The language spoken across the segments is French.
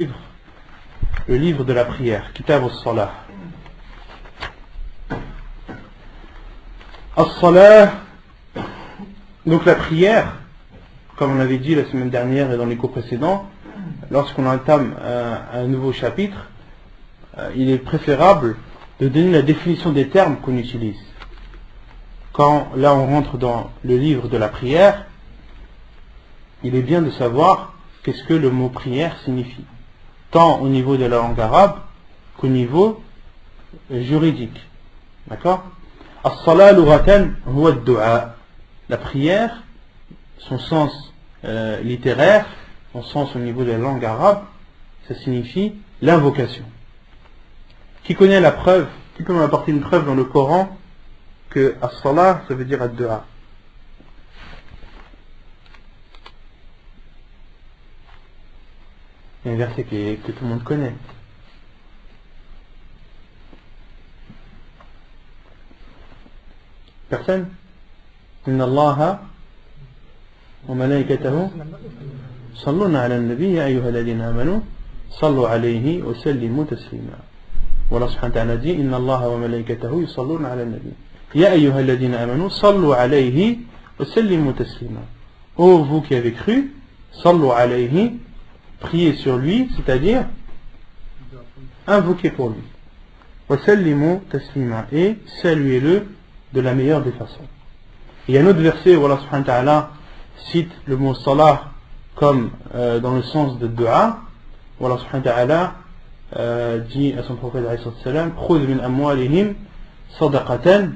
Le livre de la prière, Kitab al-Salah. Al-Salah, donc la prière, comme on avait dit la semaine dernière et dans les cours précédents, lorsqu'on entame un nouveau chapitre, il est préférable de donner la définition des termes qu'on utilise. Quand là on rentre dans le livre de la prière, il est bien de savoir qu'est-ce que le mot prière signifie, tant au niveau de la langue arabe qu'au niveau juridique. D'accord? As-salat lughatan huwa ad-du'a. La prière, son sens littéraire, son sens au niveau de la langue arabe, ça signifie l'invocation. Qui connaît la preuve? Qui peut m'apporter une preuve dans le Coran que as-salat, ça veut dire ad-du'a? Il y a un verset que tout le monde connaît. Personne? Inna Allaha wa malaikatahu salluna ala nabi ya ayyuha alladhina amanu sallu alayhi wa sallimu taslima. Voilà subhanahu wa ta'ala dit Inna Allaha wa malaikatahu yusalluna ala nabi ya ayyuha alladhina amanu sallu alayhi wa sallimu taslima. Ô vous qui avez cru, sallu alayhi, priez sur lui, c'est-à-dire invoquez pour lui. Wasallimu taslima, et saluez-le de la meilleure des façons. Il y a un autre verset où Allah subhanahu wa ta'ala cite le mot salah comme dans le sens de dua, où Allah subhanahu wa ta'ala dit à son prophète alayhi salam khudh min amwalihim sadaqatan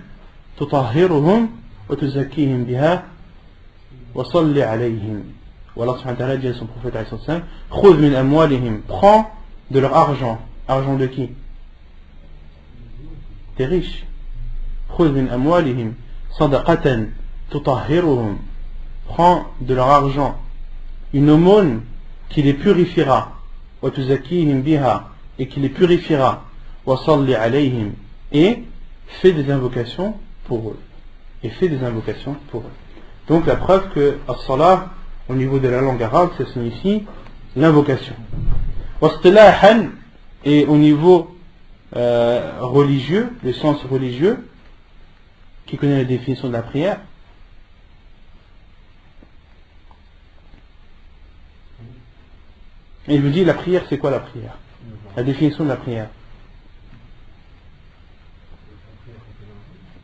tutahhiruhum wa tuzakkihim biha wa salli alayhim. Allah subhanahu wa ta'ala dit à son prophète alayhi salam khudh min amwalihim, prends de leur argent. Argent de qui? Des riches. Khudh min amwalihim sadaqatan tutahhiruhum, prends de leur argent une aumône qui les purifiera, wa tuzakkihim biha, et qui les purifiera, wa salli alayhim, et fais des invocations pour eux. Et fais des invocations pour eux. Donc la preuve que as-salah au niveau de la langue arabe, ça signifie l'invocation. Wastilahan, et au niveau religieux, le sens religieux, qui connaît la définition de la prière? Et il vous dit la prière, c'est quoi la prière? La définition de la prière.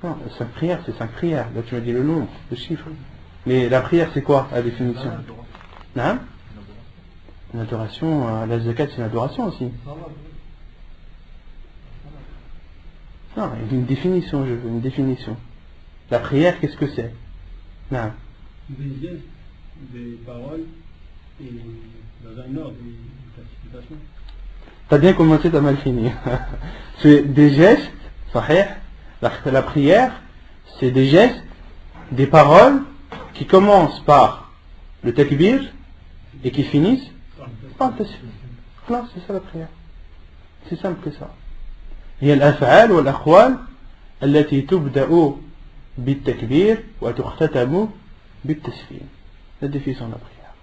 Non, 5 prières, c'est 5 prières. Là tu m'as dit le nombre, le chiffre. Mais la prière, c'est quoi la définition? Non? Une adoration, la zakat, c'est une adoration aussi. Non, il y a une définition, je veux une définition. La prière, qu'est-ce que c'est? Non. Des gestes, des paroles et dans un ordre, des classifications. T'as bien commencé, t'as mal fini. C'est des gestes, sahih. La prière, c'est des gestes, des paroles qui commencent par le takbir et qui finissent par le tasbih. Là, c'est ça la prière. C'est simple que ça. هي الأفعال والأقوال التي تبدأ بالتكبير وتختتم بالتسليم. La définition de la prière.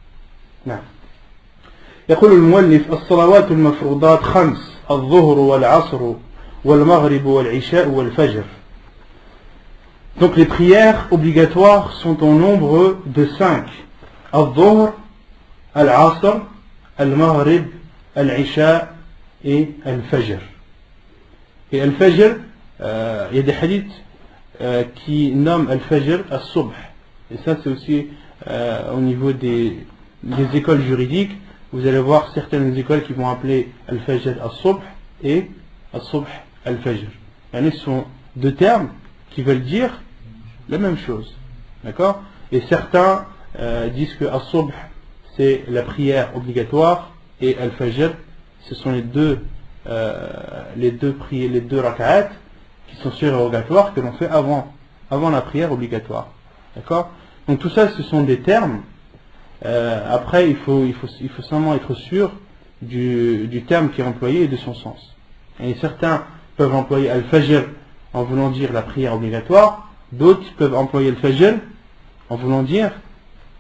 نعم. يقول المؤلف الصلوات المفروضات 5 الظهر والعصر والمغرب والعشاء والفجر. Donc les prières obligatoires sont au nombre de 5. Al-Dhuhr, Al-Asr, Al-Maghrib, Al-Isha et Al-Fajr. Et Al-Fajr, il y a des hadiths qui nomment Al-Fajr Al-Subh. Et ça c'est aussi au niveau des écoles juridiques. Vous allez voir certaines écoles qui vont appeler Al-Fajr Al-Subh et Al-Subh Al-Fajr. Ce sont deux termes qui veulent dire la même chose. D'accord? Et certains disent que Al-Subh c'est la prière obligatoire et Al-Fajr ce sont les deux prières, les deux rak'at qui sont surérogatoires que l'on fait avant la prière obligatoire. D'accord? Donc tout ça ce sont des termes. Après il faut seulement être sûr du terme qui est employé et de son sens. Et certains peuvent employer Al-Fajr en voulant dire la prière obligatoire, d'autres peuvent employer Al-Fajr en voulant dire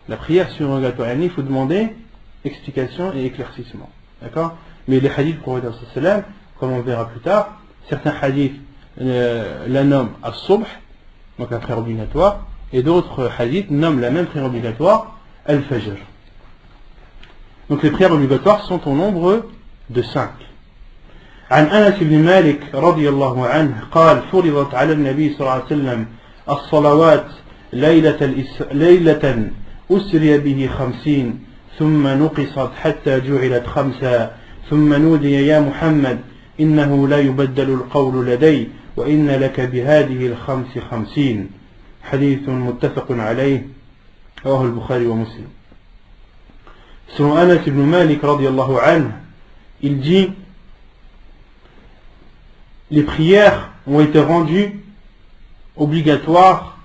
la prière surrogatoire. Il faut demander explication et éclaircissement. D'accord? Mais les hadiths du prophète sallam, comme on verra plus tard, certains hadiths la nomment as-subh, donc la prière obligatoire, et d'autres hadiths nomment la même prière obligatoire al-fajr. Donc les prières obligatoires sont au nombre de 5. عن أنس بن مالك رضي الله عنه قال فرضت على النبي صلى الله عليه وسلم الصلوات ليلة أسري به 50 ثم نقصت حتى جعلت 5 ثم نودي يا محمد إنه لا يبدل القول لدي وإن لك بهذه 50 حديث متفق عليه رواه البخاري ومسلم. Selon Anas ibn Malik radiyallahu anhu, il dit: les prières ont été rendues obligatoires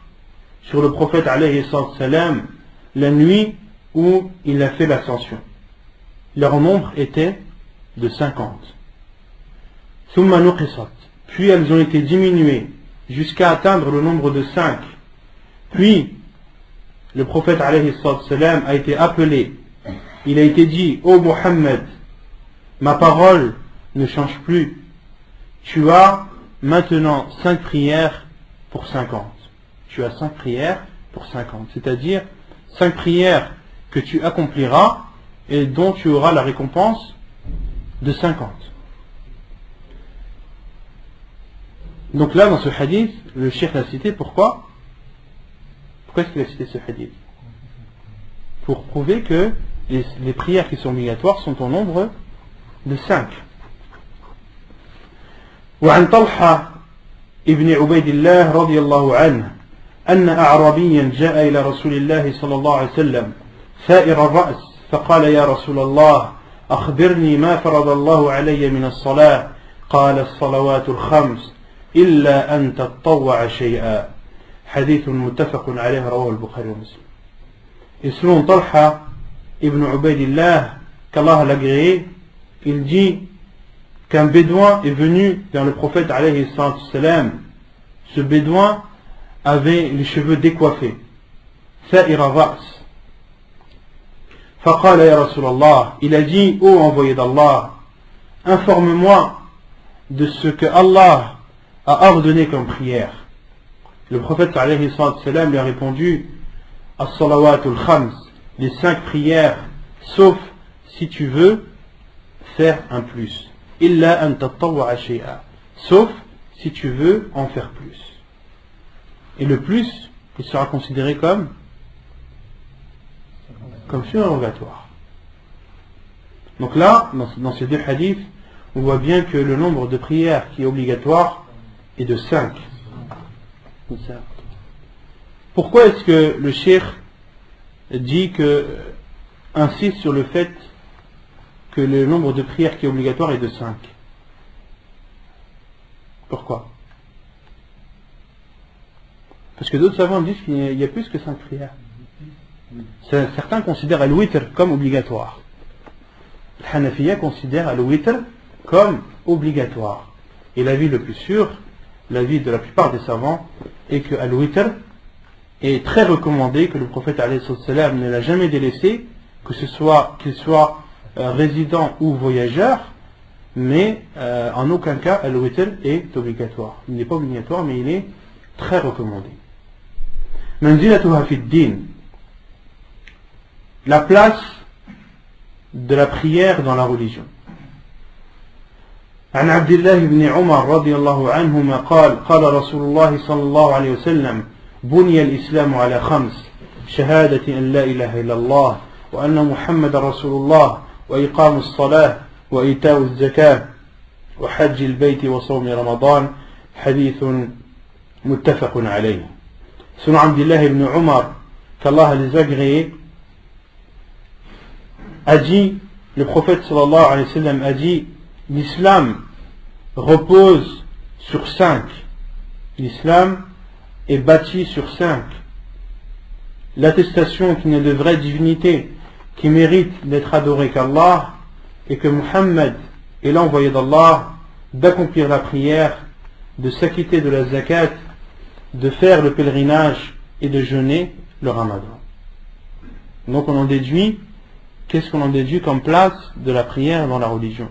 sur le prophète alayhi salam la nuit où il a fait l'ascension. Leur nombre était de 50. Thumma nuqisat, puis elles ont été diminuées jusqu'à atteindre le nombre de 5. Puis le prophète alayhi salam a été appelé. Il a été dit: ô Mohammed, ma parole ne change plus. Tu as maintenant 5 prières pour 50. Tu as 5 prières pour 50. C'est-à-dire 5 prières que tu accompliras et dont tu auras la récompense de 50. Donc là, dans ce hadith, le cheikh l'a cité. Pourquoi? Pourquoi est-ce qu'il a cité ce hadith? Pour prouver que les prières qui sont obligatoires sont au nombre de 5. وعن طلحة ابن عبيد الله رضي الله عنه أن أعرابيا جاء إلى رسول الله صلى الله عليه وسلم ثائر الرأس فقال يا رسول الله أخبرني ما فرض الله علي من الصلاة قال الصلوات الخمس إلا أن تطوع شيئا حديث متفق عليه رواه البخاري ومسلم. Et selon Talha ibn Ubaydillah, qu'Allah l'agréé, il dit qu'un bédouin est venu vers le prophète alayhi salam. Ce bédouin avait les cheveux décoiffés. Sa'ir ar-ra's. Faqala ya Rasulallah, il a dit: ô envoyé d'Allah, informe-moi de ce que Allah a ordonné comme prière. Le prophète alayhi salam lui a répondu: as-salawatul khams, les 5 prières, sauf si tu veux faire un plus. Illa an tatawwa'a shay'a, sauf si tu veux en faire plus. Et le plus, il sera considéré comme surrogatoire. Donc là, dans ces 2 hadiths, on voit bien que le nombre de prières qui est obligatoire est de 5. Pourquoi est-ce que le cheikh dit insiste sur le fait que le nombre de prières qui est obligatoire est de 5? Pourquoi? Parce que d'autres savants disent qu'il y a plus que 5 prières. Certains considèrent al-witr comme obligatoire. Le Hanafiya considère al-witr comme obligatoire. Et l'avis le plus sûr, l'avis de la plupart des savants, est que al-witr est très recommandé, que le prophète alayhi salam ne l'a jamais délaissé, qu'il soit résident ou voyageur, mais en aucun cas al-witr est obligatoire. Il n'est pas obligatoire, mais il est très recommandé. Manzilatuha fi ad-din, la place de la prière dans la religion. عن عبد الله بن عمر رضي الله عنهما قال قال رسول الله صلى الله عليه وسلم بني الإسلام على 5 شهادة أن لا إله إلا الله وأن محمد رسول الله وإقام الصلاة وإيتاء الزكاة وحج البيت وصوم رمضان حديث متفق عليه. Selon Abdullah ibn Umar, qu'Allah les agrée, a dit, le prophète sallallahu alayhi wa sallam a dit: l'islam repose sur 5. L'islam est bâti sur 5. L'attestation qu'il n'y a de vraie divinité qui mérite d'être adoré qu'Allah, et que Muhammad est l'envoyé d'Allah, d'accomplir la prière, de s'acquitter de la zakat, de faire le pèlerinage et de jeûner le ramadan. Donc on en déduit qu'est-ce qu'on en déduit comme place de la prière dans la religion?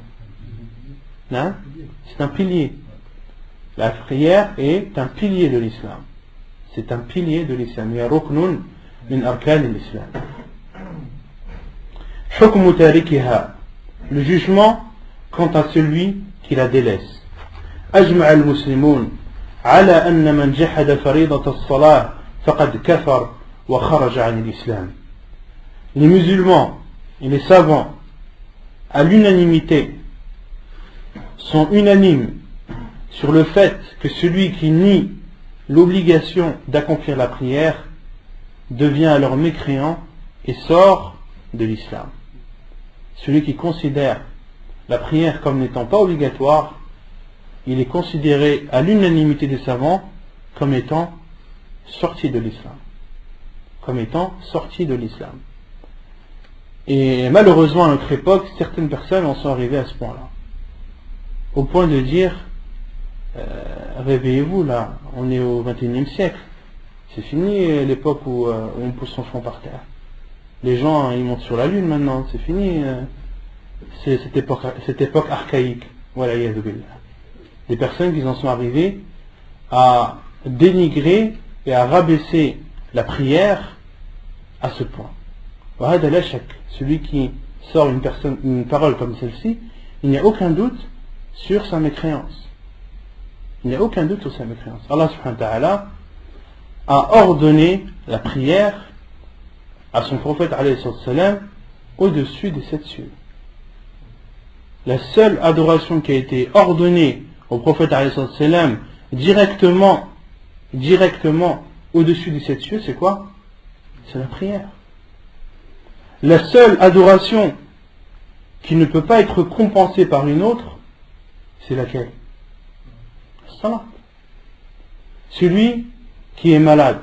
Hein? C'est un pilier. La prière est un pilier de l'islam. C'est un pilier de l'islam. Il y a ruknun min arkan l'islam. Hukmu tarikiha. Le jugement quant à celui qui la délaisse. أجمع المسلمون على أن من جحد فريضة الصلاة فقد كفر وخرج عن الإسلام. Les musulmans et les savants, à l'unanimité, sont unanimes sur le fait que celui qui nie l'obligation d'accomplir la prière devient alors mécréant et sort de l'islam. Celui qui considère la prière comme n'étant pas obligatoire, il est considéré à l'unanimité des savants comme étant sorti de l'islam. Comme étant sorti de l'islam. Et malheureusement à notre époque, certaines personnes en sont arrivées à ce point-là. Au point de dire, réveillez-vous là, on est au XXIe siècle. C'est fini l'époque où on pousse son front par terre. Les gens, ils montent sur la lune maintenant, c'est fini. C'est cette époque archaïque. Voilà, des personnes qui en sont arrivées à dénigrer et à rabaisser la prière à ce point. Celui qui sort une parole comme celle-ci, il n'y a aucun doute sur sa mécréance. Il n'y a aucun doute sur sa mécréance. Allah subhanahu wa ta'ala a ordonné la prière à son prophète alayhi salam au-dessus des 7 cieux. La seule adoration qui a été ordonnée au prophète alayhi salam directement au-dessus des 7 cieux, c'est quoi? C'est la prière. La seule adoration qui ne peut pas être compensée par une autre, c'est laquelle? Salat. Celui qui est malade,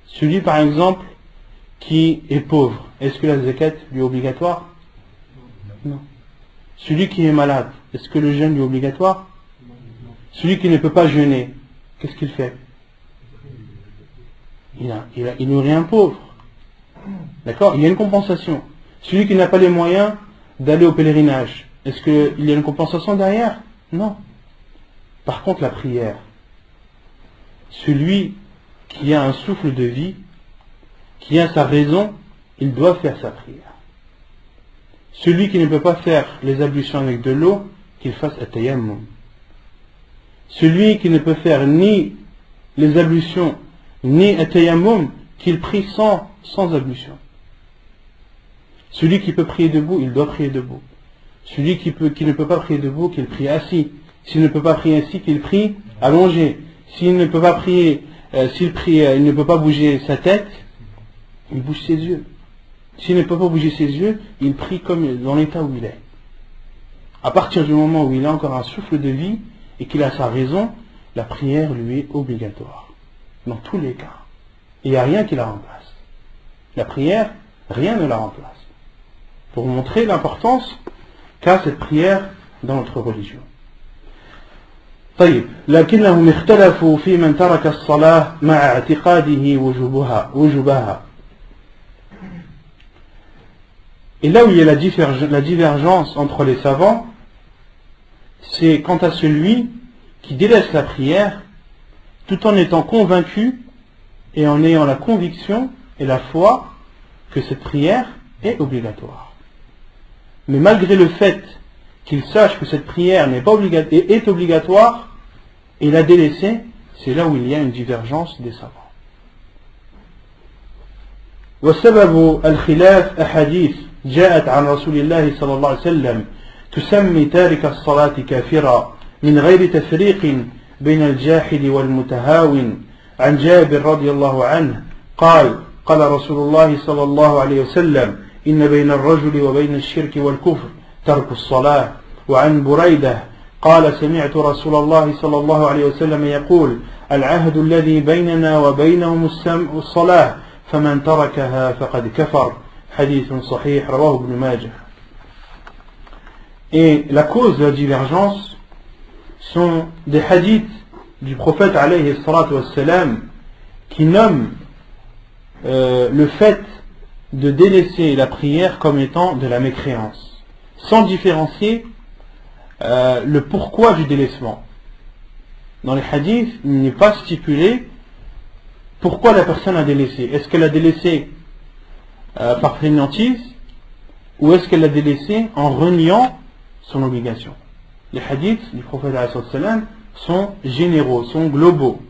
celui par exemple qui est pauvre, est-ce que la zakat lui est obligatoire? Non. Celui qui est malade, est-ce que le jeûne lui est obligatoire? Celui qui ne peut pas jeûner, qu'est-ce qu'il fait? Il nourrit un pauvre. D'accord? Il y a une compensation. Celui qui n'a pas les moyens d'aller au pèlerinage, est-ce qu'il y a une compensation derrière? Non. Par contre, la prière, celui qui a un souffle de vie, qui a sa raison, il doit faire sa prière. Celui qui ne peut pas faire les ablutions avec de l'eau, qu'il fasse at-tayammum. Celui qui ne peut faire ni les ablutions, ni at-tayammum, qu'il prie sans ablution. Celui qui peut prier debout, il doit prier debout. Celui qui ne peut pas prier debout, qu'il prie assis. S'il ne peut pas prier assis, qu'il prie allongé. S'il ne peut pas prier, il ne peut pas bouger sa tête, il bouge ses yeux. S'il ne peut pas bouger ses yeux, il prie comme dans l'état où il est. À partir du moment où il a encore un souffle de vie et qu'il a sa raison, la prière lui est obligatoire. Dans tous les cas. Il n'y a rien qui la remplace. La prière, rien ne la remplace. Pour montrer l'importance qu'a cette prière dans notre religion. طيب لكنهم اختلفوا في من ترك الصلاة مع اعتقاده وجوبها. Et là où il y a la divergence entre les savants, c'est quant à celui qui délaisse la prière tout en étant convaincu et en ayant la conviction et la foi que cette prière est obligatoire. Mais malgré le fait qu'il sache que cette prière n'est pas est obligatoire et l'a délaissée, c'est là où il y a une divergence des savants. وسبب الخلاف أحاديث جاءت عن رسول الله صلى الله عليه وسلم تسمي تارك الصلاة كافرا من غير تفريق بين الجاحد والمتهاون. عن جابر رضي الله عنه قال قال رسول الله صلى الله عليه وسلم إن بين الرجل وبين الشرك والكفر ترك الصلاة. وعن بريدة قال سمعت رسول الله صلى الله عليه وسلم يقول العهد الذي بيننا وبينهم الصلاة فمن تركها فقد كفر. حديث صحيح رواه ابن ماجه. Et la cause de la divergence sont des hadiths du prophète alayhi salatu wassalam qui nomment le fait de délaisser la prière comme étant de la mécréance, sans différencier le pourquoi du délaissement. Dans les hadiths, il n'est pas stipulé pourquoi la personne a délaissé. Est-ce qu'elle a délaissé par fainéantise ou est-ce qu'elle l'a délaissé en reniant son obligation? Les hadiths du prophète sont généraux, sont globaux.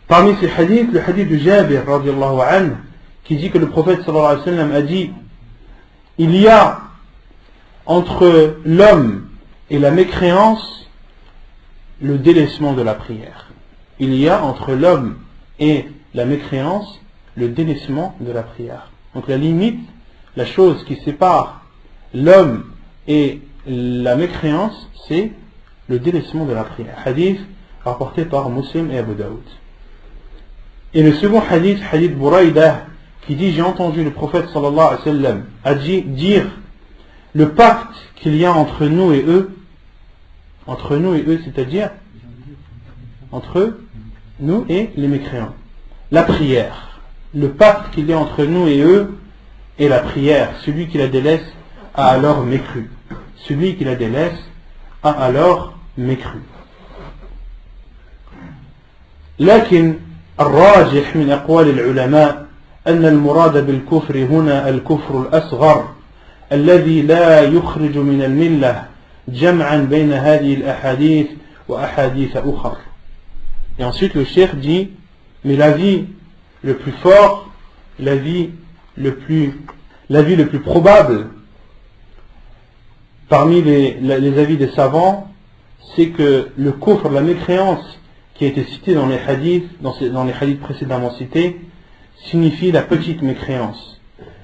Parmi ces hadiths, le hadith de Jabir radiallahu anhu, qui dit que le prophète sallallahu alayhi wa sallam a dit: il y a entre l'homme et la mécréance le délaissement de la prière. Il y a entre l'homme et la mécréance le délaissement de la prière. Donc la limite, la chose qui sépare l'homme et la mécréance, c'est le délaissement de la prière. Hadith rapporté par Muslim et Abu Daoud. Et le second hadith, hadith Buraïdah, qui dit: j'ai entendu le prophète sallallahu alayhi wa sallam a dit dire le pacte qu'il y a entre nous et eux, c'est-à-dire entre nous et les mécréants, la prière. Le pacte qu'il y a entre nous et eux est la prière. Celui qui la délaisse a alors mécru. Celui qui la délaisse a alors mécru. لكن الراجح من أقوال العلماء أن المراد بالكفر هنا الكفر الأصغر الذي لا يخرج من الملة جمعا بين هذه الأحاديث وأحاديث أخر. Et ensuite le cheikh dit: mais l'avis le plus fort, l'avis le plus probable parmi les avis des savants, c'est que le kufr, la mécréance qui a été citée dans les hadiths, dans les hadiths précédemment cités, signifie la petite mécréance.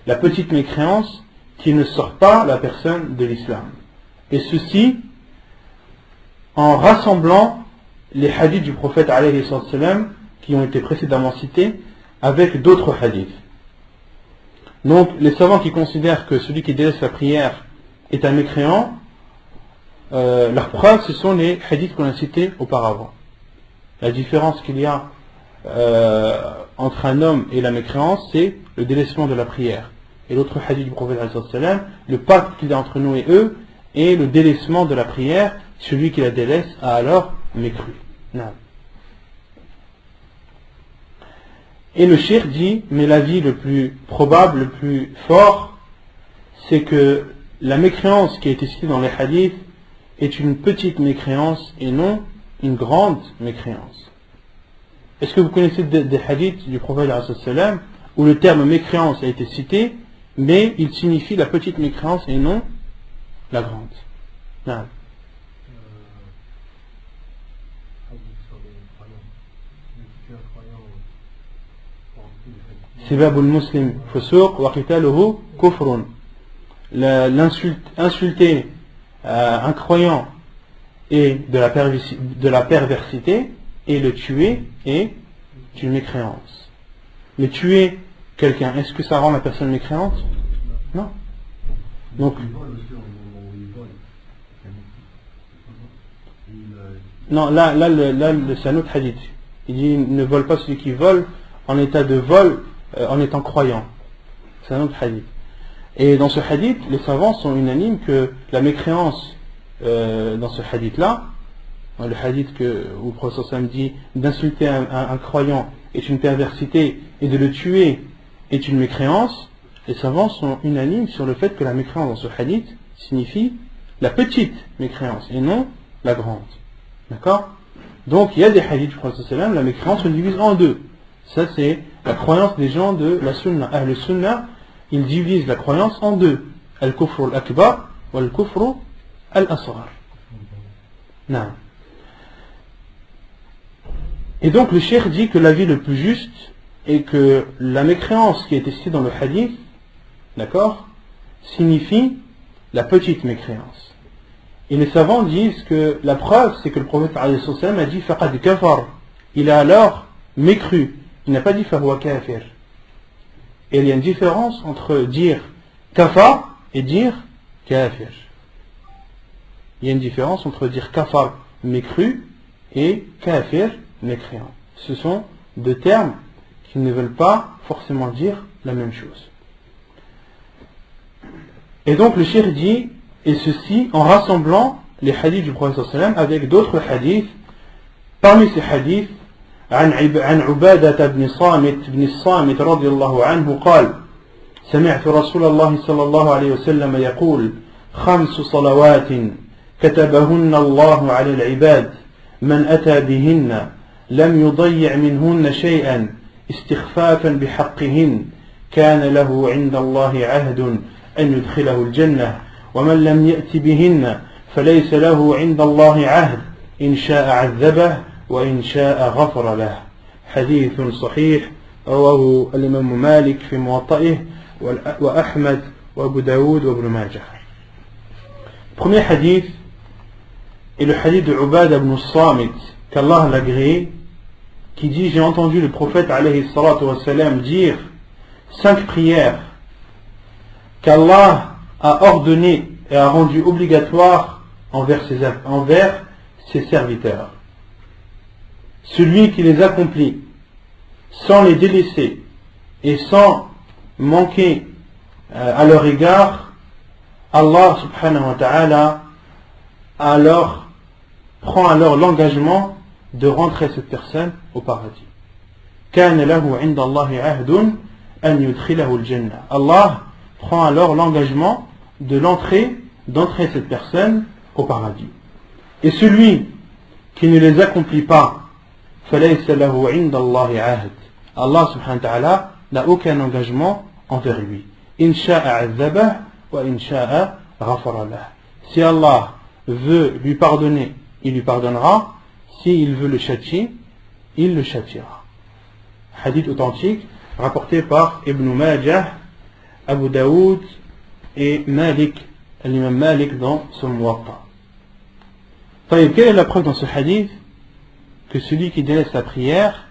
La petite mécréance qui ne sort pas la personne de l'islam. Et ceci en rassemblant les hadiths du prophète alayhi salam qui ont été précédemment cités avec d'autres hadiths. Donc les savants qui considèrent que celui qui délaisse la prière est un mécréant, leur preuve ce sont les hadiths qu'on a cités auparavant. La différence qu'il y a entre un homme et la mécréance, c'est le délaissement de la prière. Et l'autre hadith du prophète alayhi salam, le pacte qu'il y a entre nous et eux est le délaissement de la prière. Celui qui la délaisse a alors mécru. Non. Et le cheikh dit: mais l'avis le plus probable, le plus fort, c'est que la mécréance qui a été citée dans les hadiths est une petite mécréance et non une grande mécréance. Est-ce que vous connaissez des hadiths du prophète où le terme mécréance a été cité, mais il signifie la petite mécréance et non la grande? Non. Sibabul muslim fusuq wa qitaluhu kufrun. Insulter un croyant et de la perversité, et le tuer est une mécréance. Mais tuer quelqu'un, est-ce que ça rend la personne mécréante? Non. Donc, non, là c'est un autre hadith. Il dit: ne vole pas celui qui vole en état de vol, en étant croyant. C'est un autre hadith. Et dans ce hadith, les savants sont unanimes que la mécréance dans ce hadith-là, le hadith où le prophète sallam dit d'insulter un croyant est une perversité et de le tuer est une mécréance, les savants sont unanimes sur le fait que la mécréance dans ce hadith signifie la petite mécréance et non la grande. D'accord? Donc il y a des hadiths du prophète sallam, la mécréance se divise en deux. Ça c'est la croyance des gens de la sunna. Le sunna, ils divisent la croyance en deux: al-kufr al-akbar ou al-kufr al-asghar. Non. Et donc le cheikh dit que l'avis le plus juste est que la mécréance qui a été citée dans le hadith, d'accord, signifie la petite mécréance. Et les savants disent que la preuve, c'est que le prophète a dit faqad kafar, il a alors mécru, il n'a pas dit fahuwa kafir. Et il y a une différence entre dire kafar et dire kafir. Il y a une différence entre dire kafar, mécru, et kafir, mécréant. Ce sont deux termes qui ne veulent pas forcément dire la même chose. Et donc le cheikh dit, et ceci en rassemblant les hadiths du prophète sallallahu alayhi wa sallam avec d'autres hadiths. Parmi ces hadiths, عن عبادة بن الصامت رضي الله عنه قال: سمعت رسول الله صلى الله عليه وسلم يقول: 5 صلوات كتبهن الله على العباد من أتى بهن لم يضيع منهن شيئا استخفافا بحقهن كان له عند الله عهد أن يدخله الجنة ومن لم يأت بهن فليس له عند الله عهد إن شاء عذبه وإن شاء غفر له. حديث صحيح رواه الإمام مالك في موطئه وأحمد وأبو داود وابن ماجه. Premier hadith est le hadith de Ubada ibn Samit, qu'Allah l'agrée, qui dit: j'ai entendu le prophète alayhi salatu wassalam dire 5 prières qu'Allah a ordonnées et a rendues obligatoires envers ses serviteurs. Celui qui les accomplit sans les délaisser et sans manquer à leur égard, Allah subhanahu wa ta'ala prend alors l'engagement de rentrer cette personne au paradis. كان له عند الله عهد أن يدخله الجنة. Allah prend alors l'engagement d'entrer cette personne au paradis. Et celui qui ne les accomplit pas, فليس له عند الله عهد. Allah subhanahu wa ta'ala n'a aucun engagement envers lui. إن شاء عذبه وإن شاء غفر له. Si Allah veut lui pardonner, il lui pardonnera. S'il veut le châtier, il le châtiera. Hadith authentique rapporté par Ibn Majah, Abu Daoud et Malik, l'imam Malik dans son Muwatta. Quelle est la preuve dans ce hadith que celui qui délaisse la prière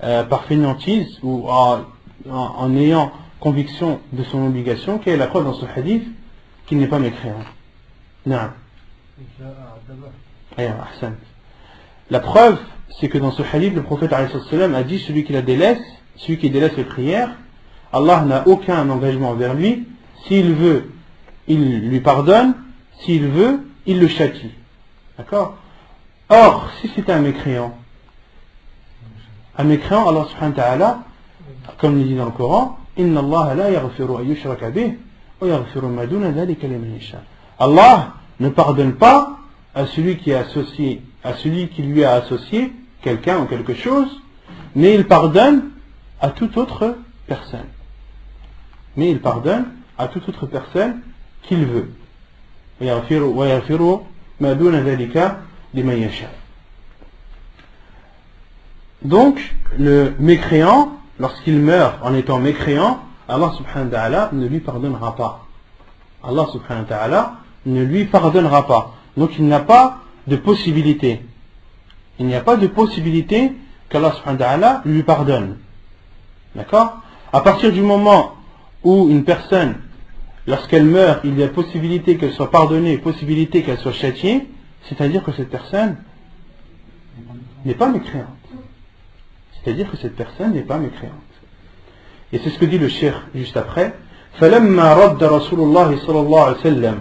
par fainéantise ou en ayant conviction de son obligation, quelle est la preuve dans ce hadith qu'il n'est pas mécréant? Non. La preuve, c'est que dans ce hadith, le prophète a dit: celui qui délaisse les prières, Allah n'a aucun engagement envers lui. S'il veut, il lui pardonne. S'il veut, il le châtie. D'accord? Or, si c'était un mécréant, Allah subhanahu wa ta'ala, comme il dit dans le Coran, Inna Allah la yaghfiru an yushraka bih wa yaghfiru ma duna dhalika liman yasha. Allah ne pardonne pas à celui qui lui a associé quelqu'un ou quelque chose, mais il pardonne à toute autre personne. Qu'il veut. Donc, le mécréant, lorsqu'il meurt en étant mécréant, Allah subhanahu wa ta'ala ne lui pardonnera pas. Allah subhanahu wa ta'ala ne lui pardonnera pas. Donc il n'a pas de possibilité. Il n'y a pas de possibilité qu'Allah subhanahu wa ta'ala lui pardonne. D'accord? À partir du moment où une personne, lorsqu'elle meurt, il y a possibilité qu'elle soit pardonnée, possibilité qu'elle soit châtiée, c'est-à-dire que cette personne n'est pas mécréante. Et c'est ce que dit le cheikh juste après. فَلَمَّا رَدَّ رَسُولُ اللَّهِ صَلَى اللَّهُ عَلَيْهِ وسلم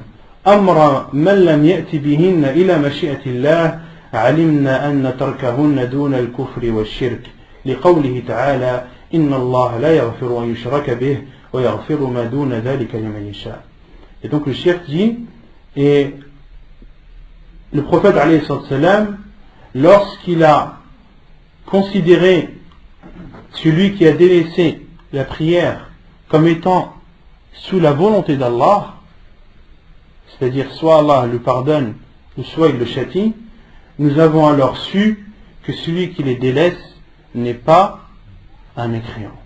أمر من لم يأت بهن إلى مشيئة الله علمنا أن تركهن دون الكفر والشرك لقوله تعالى إن الله لا يغفر أن يشرك به ويغفر ما دون ذلك لمن يشاء. Et donc le cheikh dit, et le prophète alayhi salam, lorsqu'il a considéré celui qui a délaissé la prière comme étant sous la volonté d'Allah, c'est-à-dire soit Allah le pardonne ou soit il le châtie, nous avons alors su que celui qui les délaisse n'est pas un mécréant.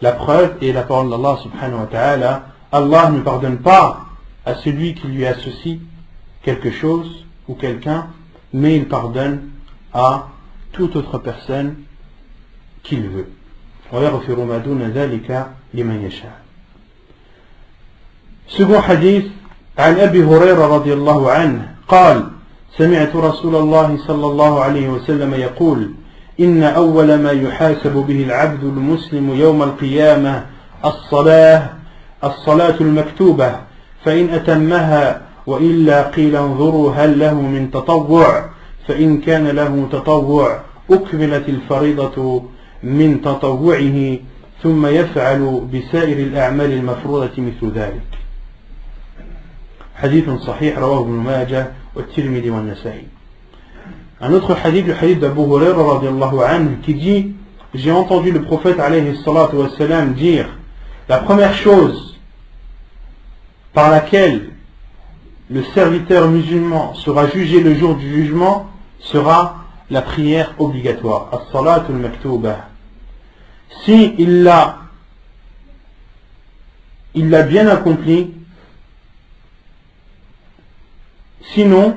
La preuve est la parole d'Allah subhanahu wa ta'ala: Allah ne pardonne pas à celui qui lui associe quelque chose ou quelqu'un, mais il pardonne à toute autre personne qu'il veut. Second hadith, عن أبي هريرة رضي الله عنه قال: سمعت رسول الله صلى الله عليه وسلم يقول: إن أول ما يحاسب به العبد المسلم يوم القيامة الصلاة الصلاة المكتوبة فإن أتمها وإلا قيل انظروا هل له من تطوع فإن كان له تطوع أكملت الفريضة من تطوعه ثم يفعل بسائر الأعمال المفروضة مثل ذلك. حديث صحيح رواه ابن ماجه والترمذي والنسائي. Un autre hadith, le hadith d'Abu Huraira radiallahu anhu, qui dit: j'ai entendu le prophète alayhi salatu wassalam dire, la première chose par laquelle le serviteur musulman sera jugé le jour du jugement sera la prière obligatoire, as-salatu al-maktuba. Si il l'a bien accompli, sinon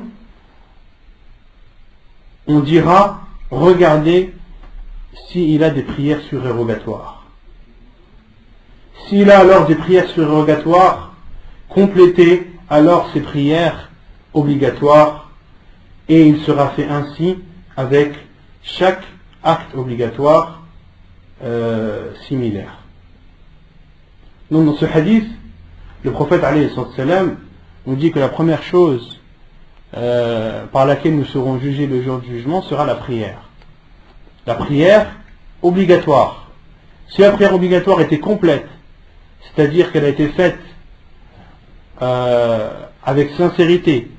on dira regardez s'il a des prières surérogatoires. S'il a alors des prières surérogatoires, complétez alors ces prières obligatoires et il sera fait ainsi avec chaque acte obligatoire similaire. Donc dans ce hadith, le prophète alayhi salam nous dit que la première chose par laquelle nous serons jugés le jour du jugement sera la prière. La prière obligatoire. Si la prière obligatoire était complète, c'est-à-dire qu'elle a été faite avec sincérité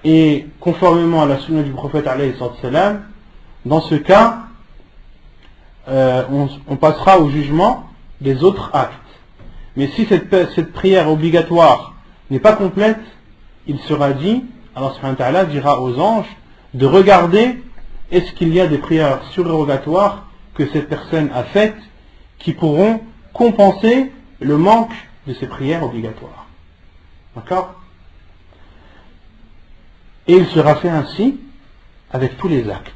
et conformément à la sunna du prophète alayhi salam, dans ce cas, on passera au jugement des autres actes. Mais si cette prière obligatoire n'est pas complète, il sera dit, Allah subhanahu wa ta'ala dira aux anges de regarder est-ce qu'il y a des prières surérogatoires que cette personne a faites qui pourront compenser le manque de ces prières obligatoires. D'accord? Et il sera fait ainsi avec tous les actes.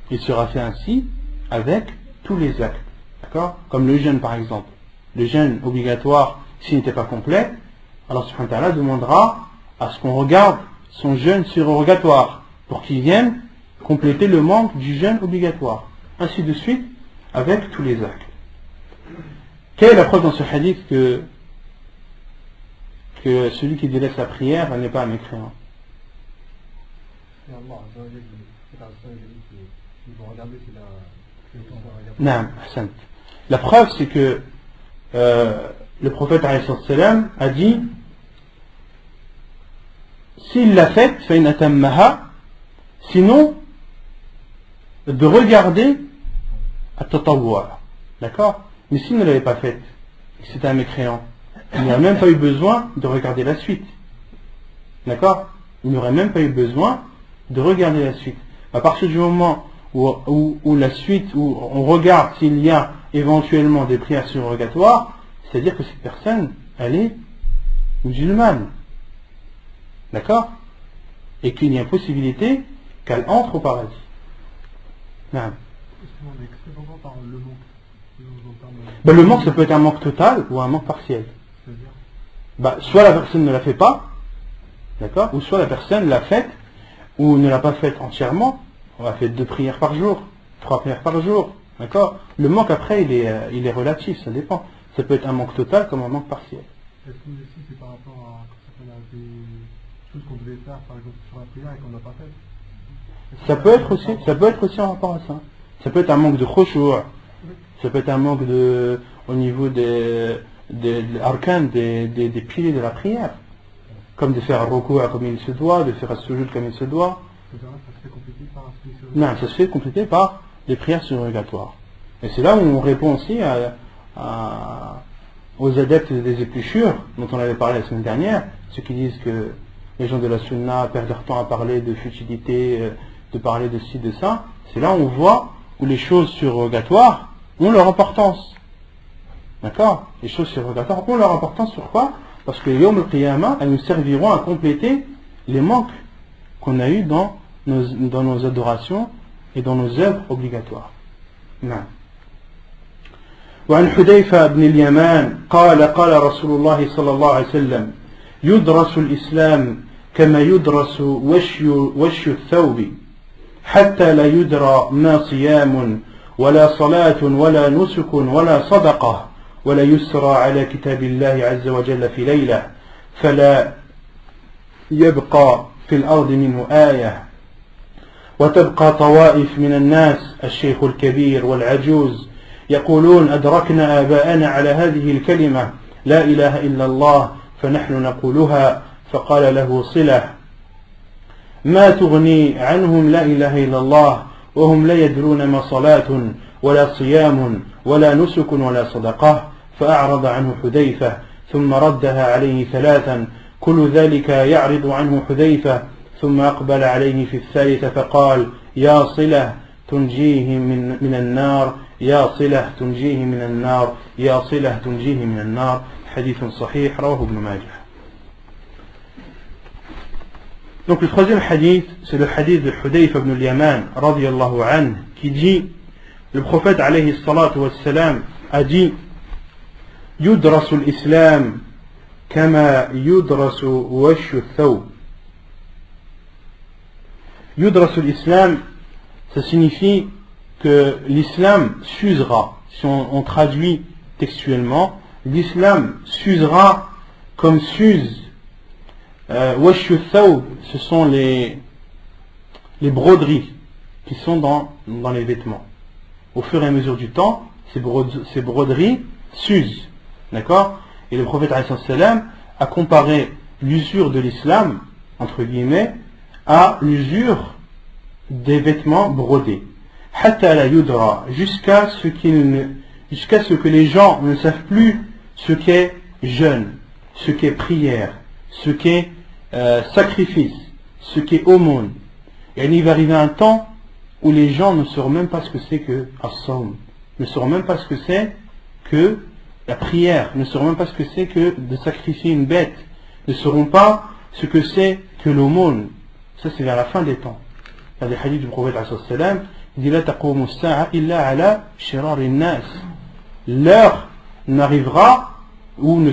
Il sera fait ainsi avec tous les actes. D'accord? Comme le jeûne par exemple. Le jeûne obligatoire, s'il n'était pas complet, Allah subhanahu wa ta'ala demandera à ce qu'on regarde son jeûne surérogatoire pour qu'il vienne compléter le manque du jeûne obligatoire. Ainsi de suite avec tous les actes. Quelle est la preuve dans ce hadith que celui qui délaisse la prière n'est pas un mécréant? Non, la preuve c'est que le prophète alayhi salam a dit s'il l'a faite, sinon de regarder à tatawwa. D'accord? Mais s'il ne l'avait pas faite, c'était un mécréant, il n'aurait même pas eu besoin de regarder la suite. D'accord? Il n'aurait même pas eu besoin de regarder la suite. À partir du moment où la suite, où on regarde s'il y a éventuellement des prières surrogatoires, c'est-à-dire que cette personne, elle est musulmane. D'accord? Et qu'il y a possibilité qu'elle entre au paradis. Non. Le manque, ça peut être un manque total ou un manque partiel. Soit la personne ne la fait pas, d'accord, ou soit la personne l'a faite ou ne l'a pas faite entièrement. On va faire 2 prières par jour, 3 prières par jour, d'accord. Le manque après, il est relatif, ça dépend. Ça peut être un manque total comme un manque partiel. Est-ce que aussi c'est par rapport à des choses qu'on devait faire, par exemple sur la prière et qu'on n'a pas fait? Ça peut être aussi en rapport à ça. Ça peut être un manque de khushu', ça peut être un manque au niveau des arkan, des piliers de la prière, comme de faire un ruku' comme il se doit, de faire un sujoud comme il se doit. Non, ça se fait compléter par des prières surrogatoires. Et c'est là où on répond aussi aux adeptes des épluchures dont on avait parlé la semaine dernière, ceux qui disent que les gens de la sunna perdent leur temps à parler de futilité, de parler de ci, de ça. C'est là où on voit où les choses surrogatoires ont leur importance. D'accord? Les choses surrogatoires ont leur importance sur quoi? Parce que Yawm al-Qiyamah, elles nous serviront à compléter les manques qu'on a eu dans nos adorations et dans nos œuvres obligatoires. Non. وعن حذيفة بن اليمان قال قال رسول الله صلى الله عليه وسلم يدرس الإسلام كما يدرس وشي الثوب حتى لا يدرى ما صيام ولا صلاة ولا نسك ولا صدقة ولا يسرى على كتاب الله عز وجل في ليلة فلا يبقى في الأرض منه آية وتبقى طوائف من الناس الشيخ الكبير والعجوز يقولون أدركنا آباءنا على هذه الكلمة لا إله إلا الله فنحن نقولها فقال له صلة ما تغني عنهم لا إله إلا الله وهم لا يدرون ما صلاة ولا صيام ولا نسك ولا صدقة فأعرض عنه حذيفة ثم ردها عليه ثلاثا كل ذلك يعرض عنه حذيفة ثم أقبل عليه في الثالثة فقال يا صلة تنجيه من النار يا صلة تنجيه من النار يا صلة تنجيه من النار حديث صحيح رواه ابن ماجه. Donc le troisième hadith, c'est le hadith de Hudayfa ibn al-Yaman radiyallahu anhu qui dit, le prophète alayhi salatu wassalam a dit yudrasu l'islam kama yudrasu washu thawb. Yudrasu l'islam, ça signifie que l'islam s'usera, si on traduit textuellement, l'islam s'usera comme s'use washu thawb, ce sont les broderies qui sont dans les vêtements. Au fur et à mesure du temps, ces broderies s'usent. D'accord? Et le prophète a comparé l'usure de l'islam, entre guillemets, à l'usure des vêtements brodés. Hatta la yudra, jusqu'à ce que les gens ne savent plus ce qu'est jeûne, ce qu'est prière, ce qu'est sacrifice, ce qu'est aumône. Et il va arriver un temps où les gens ne sauront même pas ce que c'est que as-sawm, ne sauront même pas ce que c'est que la prière, ne sauront même pas ce que c'est que de sacrifier une bête, ne sauront pas ce que c'est que l'aumône. Ça c'est vers la fin des temps. Il y a des hadiths du prophète sallam, il dit la taqumu as-sa'a illa ala shirar an-nas. L'heure n'arrivera ou ne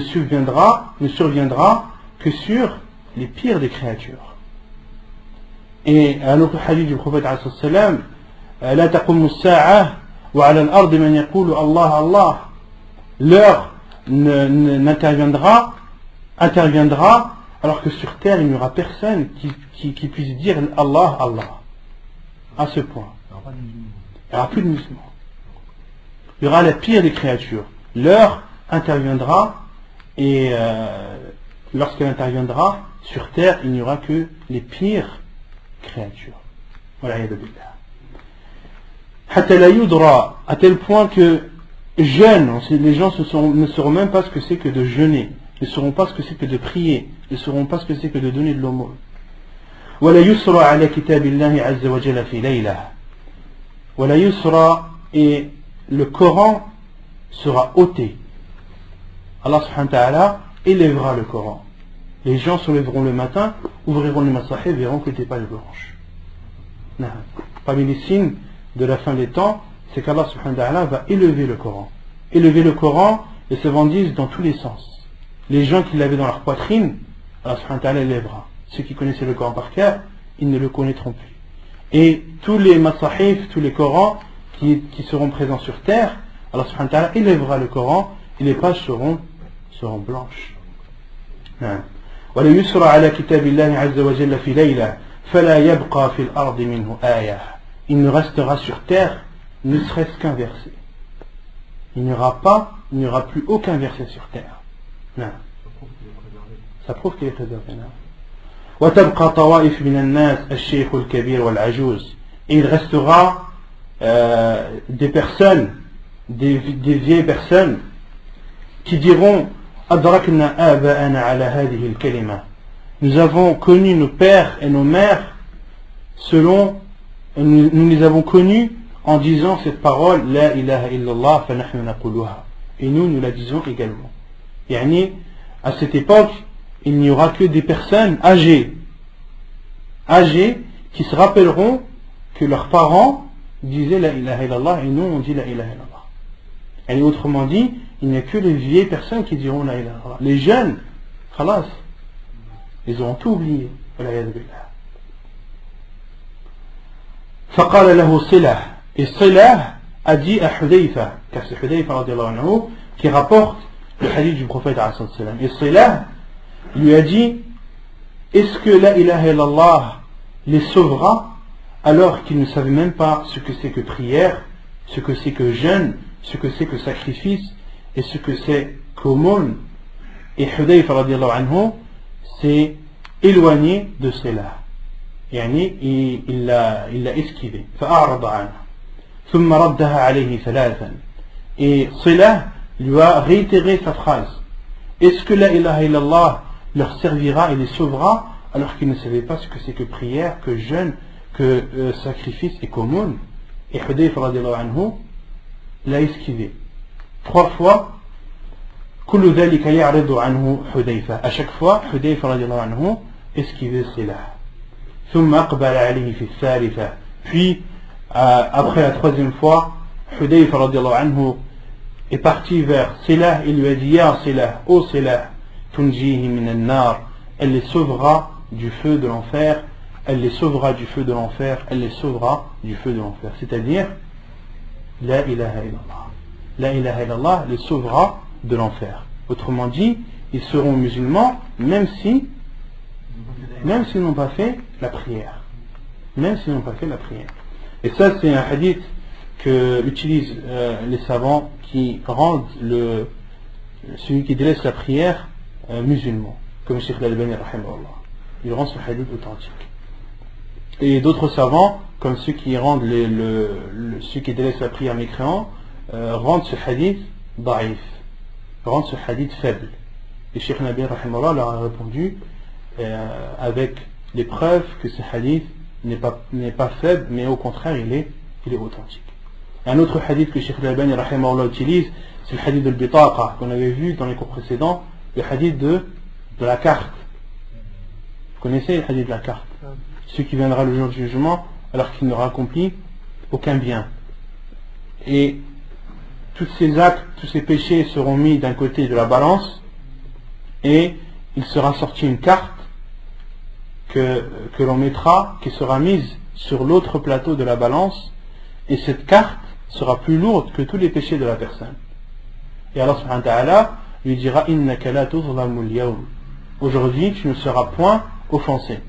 surviendra que sur les pires des créatures. Et un autre hadith du prophète sallam, la taqumu as-sa'a wa ala al-ard man yaqulu Allah Allah. L'heure interviendra alors que sur terre il n'y aura personne qui puisse dire Allah Allah. À ce point. Il n'y aura plus de musulmans. Il y aura la pire des créatures. L'heure interviendra et lorsqu'elle interviendra sur terre il n'y aura que les pires créatures. Voilà, hatta la yudra, à tel point que jeûne, les gens ne sauront même pas ce que c'est que de jeûner, ne sauront pas ce que c'est que de prier, ne sauront pas ce que c'est que de donner de l'aumône. ولا يسرى على كتاب الله عز وجل في ليلة. ولا يسرى, et le Coran sera ôté. Allah subhanahu wa ta'ala élèvera le Coran. Les gens se lèveront le matin, ouvriront les masahib et verront que les pages blanches. Parmi les signes de la fin des temps, c'est qu'Allah subhanahu wa ta'ala va élever le Coran. Élever le Coran, les savants disent dans tous les sens. Les gens qui l'avaient dans leur poitrine, Allah subhanahu wa ta'ala élèvera. Ceux qui connaissaient le Coran par cœur, ils ne le connaîtront plus. Et tous les masahif, tous les Corans qui seront présents sur terre, Allah subhanahu wa ta'ala élèvera le Coran et les pages seront blanches. ولا يسرى على كتاب الله عز وجل في ليلة فلا يبقى في الأرض منه آية. Il ne restera sur terre ne serait-ce qu'un verset. Il n'y aura plus aucun verset sur terre. Non. Ça prouve qu'il est préservé. وتبقى طوائف من الناس الشيخ الكبير والعجوز. Et il restera des personnes, des vieilles personnes qui diront أدركنا آباءنا على هذه الكلمة. Nous avons connu nos pères et nos mères nous les avons connus en disant cette parole La ilaha illallah fa nahnu naquluha. Et nous la disons également. Yani, à cette époque, il n'y aura que des personnes âgées qui se rappelleront que leurs parents disaient La ilaha illallah et nous on dit La ilaha illallah. Et autrement dit, il n'y a que les vieilles personnes qui diront La ilaha illallah. Les jeunes, khalas, ils auront tout oublié. فقال له صلة. Et Silah a dit à Hudayfa, car c'est Hudayfa radiallahu anhu, qui rapporte le hadith du prophète alayhi salam. Et Silah lui a dit, est-ce que la ilaha illallah les sauvera alors qu'ils ne savaient même pas ce que c'est que prière, ce que c'est que jeûne, ce que c'est que sacrifice et ce que c'est qu'aumône. Et Hudayfa radiallahu anhu s'est éloigné de cela. يعني il l'a esquivé. فأعرض عنه ثم ردها عليه ثلاثا. Et Silah lui a réitéré sa phrase. Est-ce que la ilaha illallah leur servira et les sauvera alors qu'ils ne savaient pas ce que c'est que prière, que jeûne, que sacrifice et qu'aumône? Et Hudayfa radiallahu anhu l'a esquivé 3 fois. كل ذلك يعرض عنه حذيفة. À chaque fois Hudayfa radiallahu anhu esquivait Silah. ثم أقبل عليه في الثالثة. Puis après la 3e fois, Hudayfa radiallahu anhu est parti vers Silah. Il lui a dit, Ya Silah, ô Silah, tunjihi min an-nar, elle les sauvera du feu de l'enfer, elle les sauvera du feu de l'enfer, elle les sauvera du feu de l'enfer. C'est-à-dire, la ilaha illallah. La ilaha illallah les sauvera de l'enfer. Autrement dit, ils seront musulmans même s'ils n'ont pas fait la prière. Même s'ils n'ont pas fait la prière. Et ça, c'est un hadith que utilisent les savants qui rendent celui qui délaisse la prière musulman, comme Cheikh Al-Albani rahimahullah. Il rend ce hadith authentique. Et d'autres savants, comme ceux qui rendent ceux qui délaissent la prière mécréant, rendent ce hadith da'if, rendent ce hadith faible. Et Cheikh Al-Albani rahimahullah leur a répondu avec les preuves que ce hadith n'est pas faible, mais au contraire il est authentique. Un autre hadith que Cheikh Al-Albani rahimahullah utilise, c'est le hadith de l'bitaqa qu'on avait vu dans les cours précédents, le hadith de la carte. Vous connaissez le hadith de la carte? Celui qui viendra le jour du jugement alors qu'il n'aura accompli aucun bien. Et tous ces actes, tous ces péchés seront mis d'un côté de la balance et il sera sorti une carte que l'on mettra, qui sera mise sur l'autre plateau de la balance, et cette carte sera plus lourde que tous les péchés de la personne. Et Allah subhanahu wa ta'ala lui dira, innaka la tuzlamu al-yawm. Aujourd'hui tu ne seras point offensé.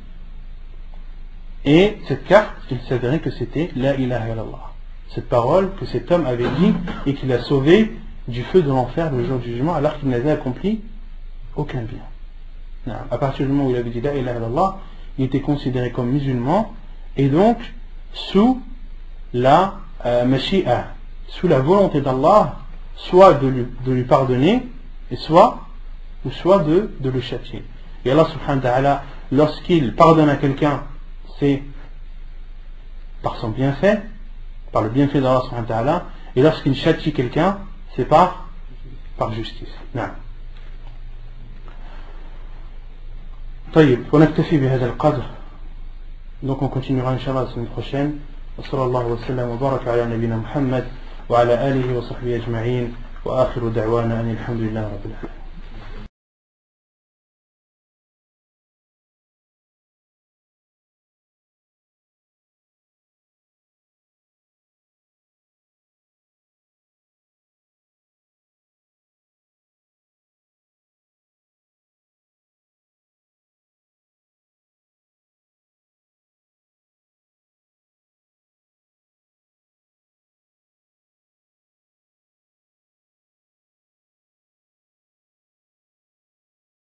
Et cette carte, il s'avérait que c'était la ilaha illallah, cette parole que cet homme avait dit et qui l'a sauvé du feu de l'enfer le jour du jugement alors qu'il n'avait accompli aucun bien. Non. À partir du moment où il avait dit la ilaha illallah, il était considéré comme musulman et donc sous la mashi'a, sous la volonté d'Allah, soit de lui pardonner et soit de le châtier. Et Allah subhanahu wa ta'ala, lorsqu'il pardonne à quelqu'un, c'est par son bienfait, par le bienfait d'Allah subhanahu wa ta'ala, et lorsqu'il châtie quelqu'un, c'est par justice. Non. طيب ونكتفي بهذا القدر. Donc on continuera Inch'Allah la semaine prochaine. وصلى الله وسلم وبارك على نبينا محمد وعلى آله وصحبه أجمعين وآخر دعوانا أن الحمد لله رب العالمين.